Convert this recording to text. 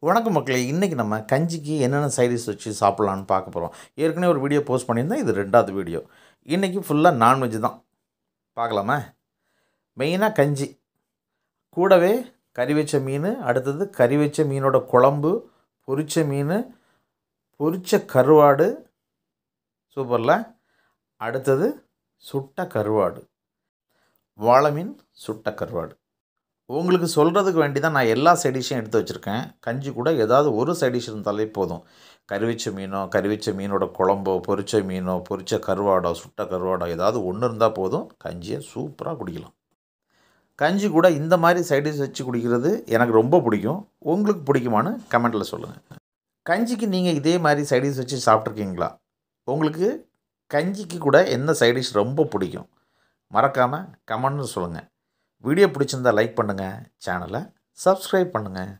வணக்கம் மக்களே, இன்றைக்கி நம்ம கஞ்சிக்கு என்னென்ன சைடிஷ் வச்சு சாப்பிட்லான்னு பார்க்க போகிறோம். ஏற்கனவே ஒரு வீடியோ போஸ்ட் பண்ணியிருந்தேன், இது 2வது வீடியோ. இன்றைக்கி ஃபுல்லாக நான்வெஜ் தான். பார்க்கலாமா? மெயினாக கஞ்சி கூடவே கறி வச்ச மீன், அடுத்தது கறி வச்ச மீனோட குழம்பு, பொரிச்ச மீன், பொரிச்ச கருவாடு, சூப்பரில். அடுத்தது சுட்ட கருவாடு, வாழை மீன் சுட்ட கருவாடு. உங்களுக்கு சொல்கிறதுக்கு வேண்டி தான் நான் எல்லா சைடிஷையும் எடுத்து வச்சுருக்கேன். கஞ்சி கூட ஏதாவது ஒரு சைடிஷ் இருந்தாலே போதும். கறிவச்ச மீனோ, கறிவச்ச மீனோட குழம்போ, பொரிச்ச மீனோ, பொரிச்ச கருவாடோ, சுட்ட கருவாடோ ஏதாவது ஒன்று இருந்தால் போதும், கஞ்சியை சூப்பராக குடிக்கலாம். கஞ்சி கூட இந்த மாதிரி சைடிஷ் வச்சு குடிக்கிறது எனக்கு ரொம்ப பிடிக்கும். உங்களுக்கு பிடிக்குமான்னு கமெண்ட்டில் சொல்லுங்கள். கஞ்சிக்கு நீங்கள் இதே மாதிரி சைடிஷ் வச்சு சாப்பிட்ருக்கீங்களா? உங்களுக்கு கஞ்சிக்கு கூட எந்த சைடிஷ் ரொம்ப பிடிக்கும்? மறக்காமல் கமெண்ட்னு சொல்லுங்கள். வீடியோ பிடிச்சிருந்தால் லைக் பண்ணுங்கள், சேனலை சப்ஸ்கிரைப் பண்ணுங்கள்.